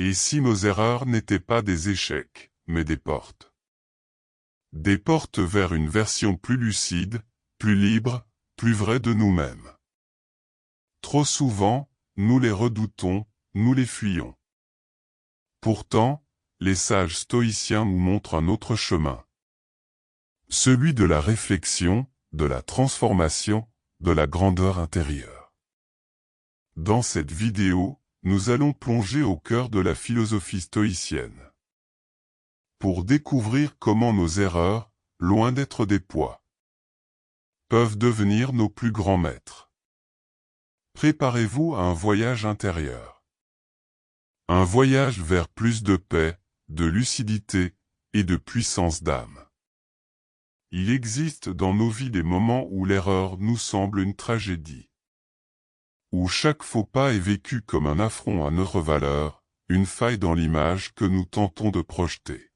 Et si nos erreurs n'étaient pas des échecs, mais des portes? Des portes vers une version plus lucide, plus libre, plus vraie de nous-mêmes. Trop souvent, nous les redoutons, nous les fuyons. Pourtant, les sages stoïciens nous montrent un autre chemin. Celui de la réflexion, de la transformation, de la grandeur intérieure. Dans cette vidéo, nous allons plonger au cœur de la philosophie stoïcienne. Pour découvrir comment nos erreurs, loin d'être des poids, peuvent devenir nos plus grands maîtres. Préparez-vous à un voyage intérieur. Un voyage vers plus de paix, de lucidité et de puissance d'âme. Il existe dans nos vies des moments où l'erreur nous semble une tragédie. Où chaque faux pas est vécu comme un affront à notre valeur, une faille dans l'image que nous tentons de projeter.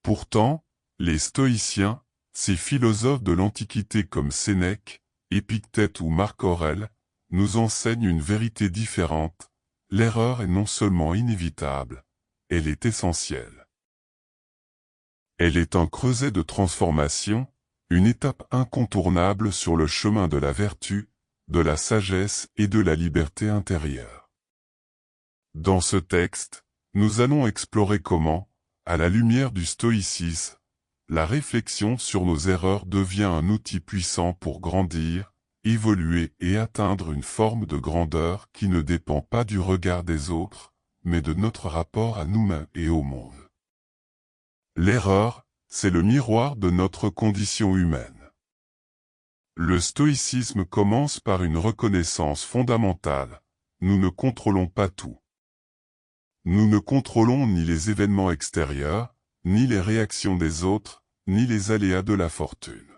Pourtant, les stoïciens, ces philosophes de l'Antiquité comme Sénèque, Épictète ou Marc Aurèle, nous enseignent une vérité différente. L'erreur est non seulement inévitable, elle est essentielle. Elle est un creuset de transformation, une étape incontournable sur le chemin de la vertu, de la sagesse et de la liberté intérieure. Dans ce texte, nous allons explorer comment, à la lumière du stoïcisme, la réflexion sur nos erreurs devient un outil puissant pour grandir, évoluer et atteindre une forme de grandeur qui ne dépend pas du regard des autres, mais de notre rapport à nous-mêmes et au monde. L'erreur, c'est le miroir de notre condition humaine. Le stoïcisme commence par une reconnaissance fondamentale. Nous ne contrôlons pas tout. Nous ne contrôlons ni les événements extérieurs, ni les réactions des autres, ni les aléas de la fortune.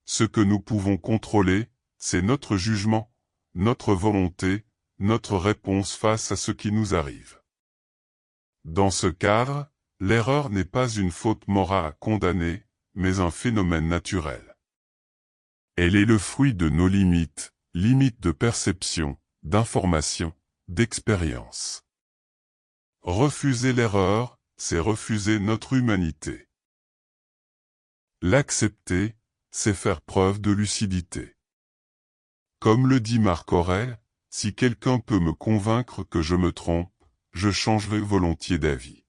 Ce que nous pouvons contrôler, c'est notre jugement, notre volonté, notre réponse face à ce qui nous arrive. Dans ce cadre, l'erreur n'est pas une faute morale à condamner, mais un phénomène naturel. Elle est le fruit de nos limites, limites de perception, d'information, d'expérience. Refuser l'erreur, c'est refuser notre humanité. L'accepter, c'est faire preuve de lucidité. Comme le dit Marc Aurèle, si quelqu'un peut me convaincre que je me trompe, je changerai volontiers d'avis.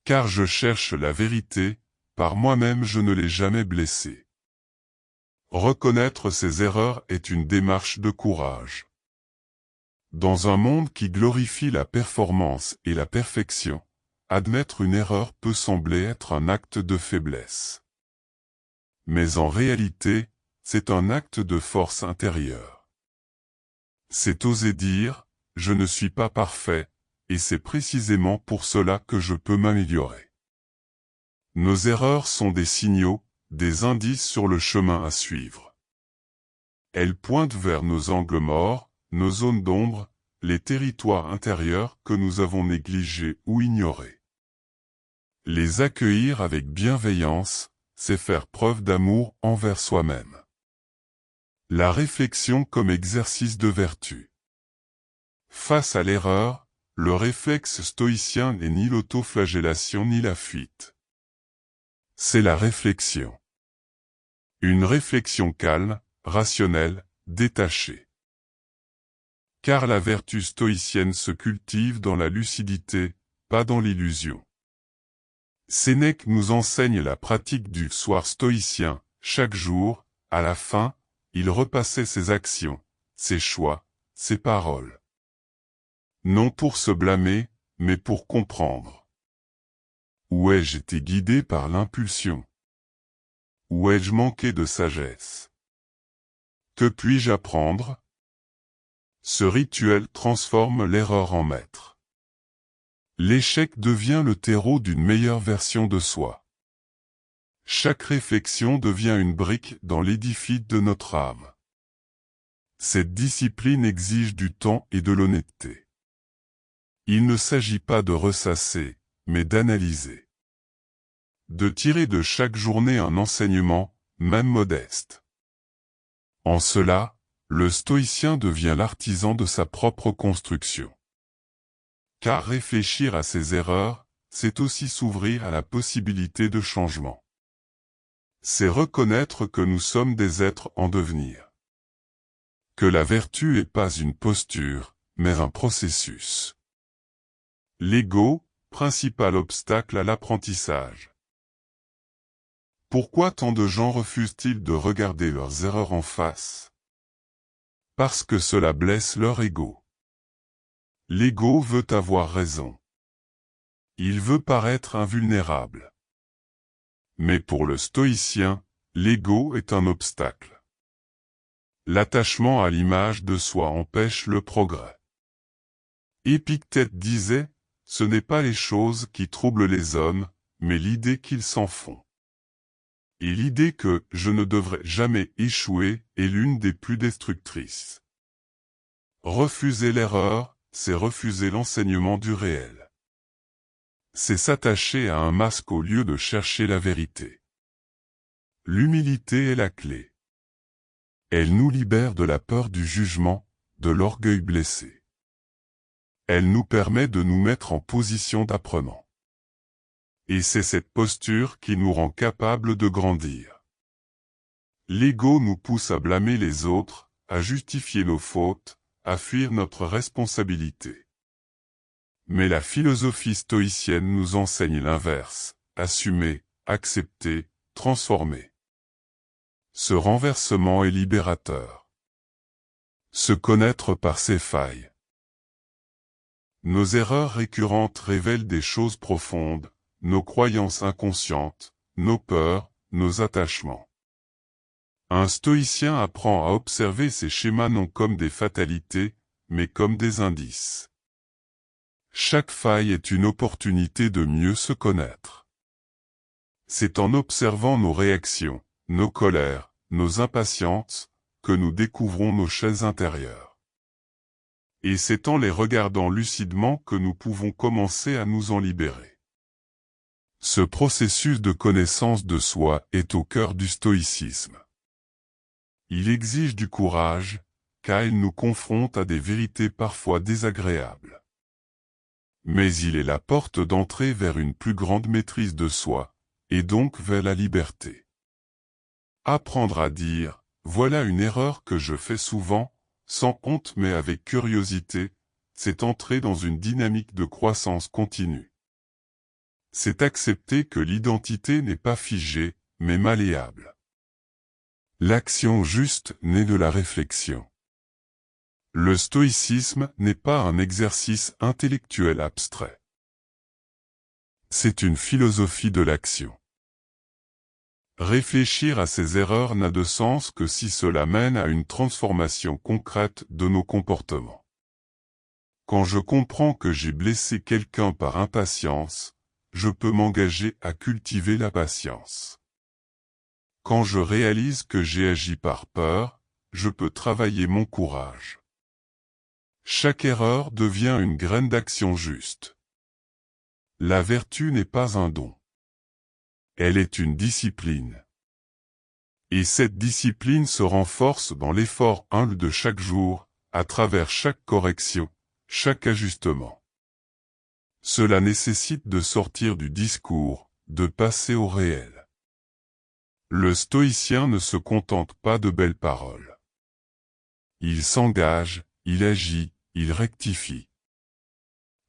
Car je cherche la vérité, par moi-même je ne l'ai jamais blessé. Reconnaître ses erreurs est une démarche de courage. Dans un monde qui glorifie la performance et la perfection, admettre une erreur peut sembler être un acte de faiblesse. Mais en réalité, c'est un acte de force intérieure. C'est oser dire, je ne suis pas parfait, et c'est précisément pour cela que je peux m'améliorer. Nos erreurs sont des signaux, des indices sur le chemin à suivre. Elles pointent vers nos angles morts, nos zones d'ombre, les territoires intérieurs que nous avons négligés ou ignorés. Les accueillir avec bienveillance, c'est faire preuve d'amour envers soi-même. La réflexion comme exercice de vertu. Face à l'erreur, le réflexe stoïcien n'est ni l'autoflagellation ni la fuite. C'est la réflexion. Une réflexion calme, rationnelle, détachée. Car la vertu stoïcienne se cultive dans la lucidité, pas dans l'illusion. Sénèque nous enseigne la pratique du soir stoïcien. Chaque jour, à la fin, il repassait ses actions, ses choix, ses paroles. Non pour se blâmer, mais pour comprendre. Où ai-je été guidé par l'impulsion? Où ai-je manqué de sagesse? Que puis-je apprendre? Ce rituel transforme l'erreur en maître. L'échec devient le terreau d'une meilleure version de soi. Chaque réflexion devient une brique dans l'édifice de notre âme. Cette discipline exige du temps et de l'honnêteté. Il ne s'agit pas de ressasser, mais d'analyser. De tirer de chaque journée un enseignement, même modeste. En cela, le stoïcien devient l'artisan de sa propre construction. car réfléchir à ses erreurs, c'est aussi s'ouvrir à la possibilité de changement. C'est reconnaître que nous sommes des êtres en devenir. Que la vertu n'est pas une posture, mais un processus. L'ego, principal obstacle à l'apprentissage. Pourquoi tant de gens refusent-ils de regarder leurs erreurs en face? Parce que cela blesse leur ego. L'ego veut avoir raison. Il veut paraître invulnérable. Mais pour le stoïcien, l'ego est un obstacle. L'attachement à l'image de soi empêche le progrès. Épictète disait, ce n'est pas les choses qui troublent les hommes, mais l'idée qu'ils s'en font. Et l'idée que « je ne devrais jamais échouer » est l'une des plus destructrices. Refuser l'erreur, c'est refuser l'enseignement du réel. C'est s'attacher à un masque au lieu de chercher la vérité. L'humilité est la clé. Elle nous libère de la peur du jugement, de l'orgueil blessé. Elle nous permet de nous mettre en position d'apprenant. Et c'est cette posture qui nous rend capables de grandir. L'ego nous pousse à blâmer les autres, à justifier nos fautes, à fuir notre responsabilité. Mais la philosophie stoïcienne nous enseigne l'inverse, assumer, accepter, transformer. Ce renversement est libérateur. Se connaître par ses failles. Nos erreurs récurrentes révèlent des choses profondes, nos croyances inconscientes, nos peurs, nos attachements. Un stoïcien apprend à observer ces schémas non comme des fatalités, mais comme des indices. Chaque faille est une opportunité de mieux se connaître. C'est en observant nos réactions, nos colères, nos impatiences, que nous découvrons nos chaînes intérieures. Et c'est en les regardant lucidement que nous pouvons commencer à nous en libérer. Ce processus de connaissance de soi est au cœur du stoïcisme. Il exige du courage, car il nous confronte à des vérités parfois désagréables. Mais il est la porte d'entrée vers une plus grande maîtrise de soi, et donc vers la liberté. Apprendre à dire, voilà une erreur que je fais souvent, sans honte mais avec curiosité, c'est entrer dans une dynamique de croissance continue. C'est accepter que l'identité n'est pas figée, mais malléable. L'action juste naît de la réflexion. Le stoïcisme n'est pas un exercice intellectuel abstrait. C'est une philosophie de l'action. Réfléchir à ses erreurs n'a de sens que si cela mène à une transformation concrète de nos comportements. Quand je comprends que j'ai blessé quelqu'un par impatience, je peux m'engager à cultiver la patience. Quand je réalise que j'ai agi par peur, je peux travailler mon courage. Chaque erreur devient une graine d'action juste. La vertu n'est pas un don. Elle est une discipline. Et cette discipline se renforce dans l'effort humble de chaque jour, à travers chaque correction, chaque ajustement. Cela nécessite de sortir du discours, de passer au réel. Le stoïcien ne se contente pas de belles paroles. Il s'engage, il agit, il rectifie.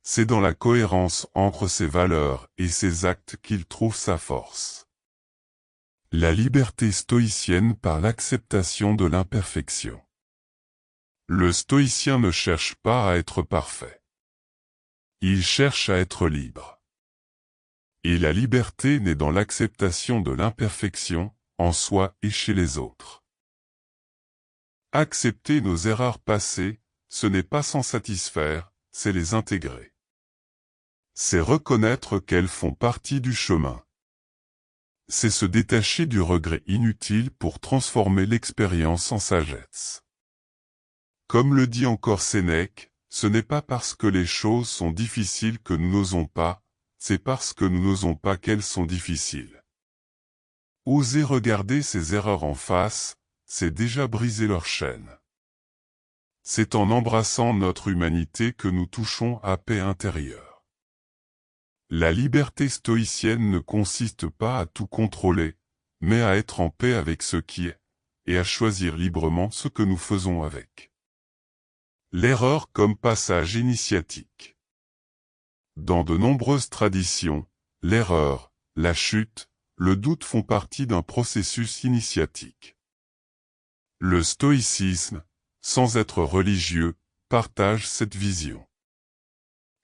C'est dans la cohérence entre ses valeurs et ses actes qu'il trouve sa force. La liberté stoïcienne par l'acceptation de l'imperfection. Le stoïcien ne cherche pas à être parfait. Il cherche à être libre. Et la liberté naît dans l'acceptation de l'imperfection, en soi et chez les autres. Accepter nos erreurs passées, ce n'est pas s'en satisfaire, c'est les intégrer. C'est reconnaître qu'elles font partie du chemin. C'est se détacher du regret inutile pour transformer l'expérience en sagesse. Comme le dit encore Sénèque, ce n'est pas parce que les choses sont difficiles que nous n'osons pas, c'est parce que nous n'osons pas qu'elles sont difficiles. Oser regarder ces erreurs en face, c'est déjà briser leur chaîne. c'est en embrassant notre humanité que nous touchons à paix intérieure. La liberté stoïcienne ne consiste pas à tout contrôler, mais à être en paix avec ce qui est, et à choisir librement ce que nous faisons avec. L'erreur comme passage initiatique. Dans de nombreuses traditions, l'erreur, la chute, le doute font partie d'un processus initiatique. Le stoïcisme, sans être religieux, partage cette vision.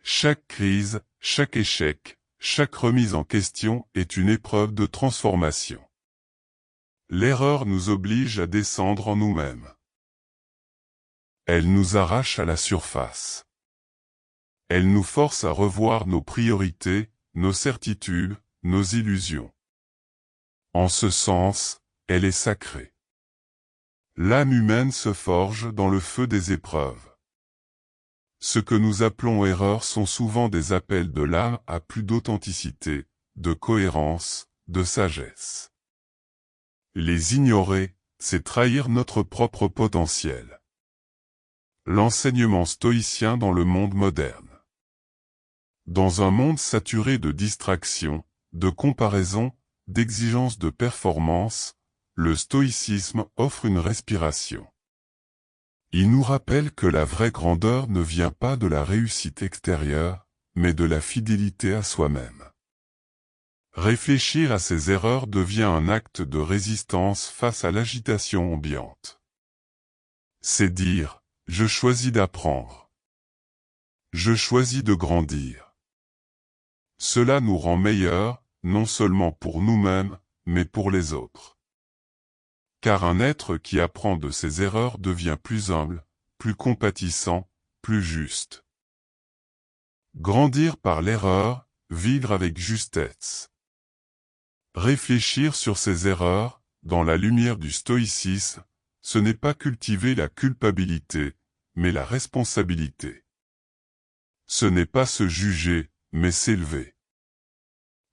Chaque crise, chaque échec, chaque remise en question est une épreuve de transformation. L'erreur nous oblige à descendre en nous-mêmes. Elle nous arrache à la surface. Elle nous force à revoir nos priorités, nos certitudes, nos illusions. En ce sens, elle est sacrée. L'âme humaine se forge dans le feu des épreuves. Ce que nous appelons erreurs sont souvent des appels de l'âme à plus d'authenticité, de cohérence, de sagesse. Les ignorer, c'est trahir notre propre potentiel. L'enseignement stoïcien dans le monde moderne. Dans un monde saturé de distractions, de comparaisons, d'exigences de performance, le stoïcisme offre une respiration. Il nous rappelle que la vraie grandeur ne vient pas de la réussite extérieure, mais de la fidélité à soi-même. Réfléchir à ses erreurs devient un acte de résistance face à l'agitation ambiante. C'est dire, je choisis d'apprendre. Je choisis de grandir. Cela nous rend meilleurs, non seulement pour nous-mêmes, mais pour les autres. Car un être qui apprend de ses erreurs devient plus humble, plus compatissant, plus juste. Grandir par l'erreur, vivre avec justesse. Réfléchir sur ses erreurs, dans la lumière du stoïcisme, ce n'est pas cultiver la culpabilité, mais la responsabilité. Ce n'est pas se juger, mais s'élever.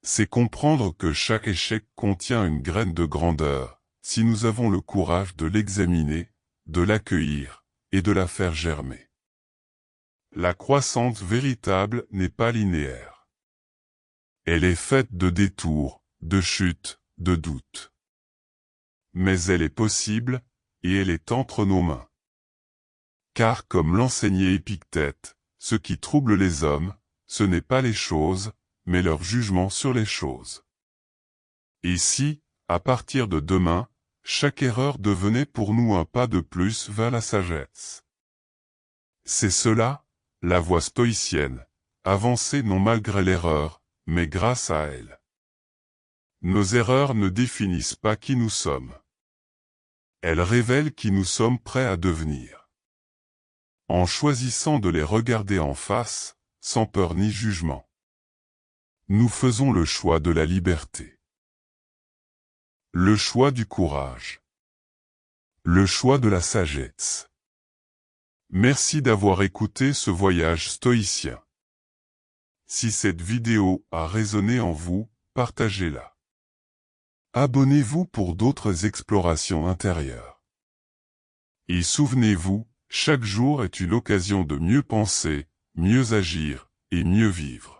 C'est comprendre que chaque échec contient une graine de grandeur, si nous avons le courage de l'examiner, de l'accueillir, et de la faire germer. La croissance véritable n'est pas linéaire. Elle est faite de détours, de chutes, de doutes. Mais elle est possible, et elle est entre nos mains. Car comme l'enseignait Épictète, ce qui trouble les hommes, ce n'est pas les choses, mais leur jugement sur les choses. Et si, à partir de demain, chaque erreur devenait pour nous un pas de plus vers la sagesse? C'est cela, la voie stoïcienne, avancer non malgré l'erreur, mais grâce à elle. Nos erreurs ne définissent pas qui nous sommes. Elles révèlent qui nous sommes prêts à devenir. En choisissant de les regarder en face, sans peur ni jugement, nous faisons le choix de la liberté. Le choix du courage. Le choix de la sagesse. Merci d'avoir écouté ce voyage stoïcien. Si cette vidéo a résonné en vous, partagez-la. Abonnez-vous pour d'autres explorations intérieures. Et souvenez-vous, chaque jour est une occasion de mieux penser, mieux agir et mieux vivre.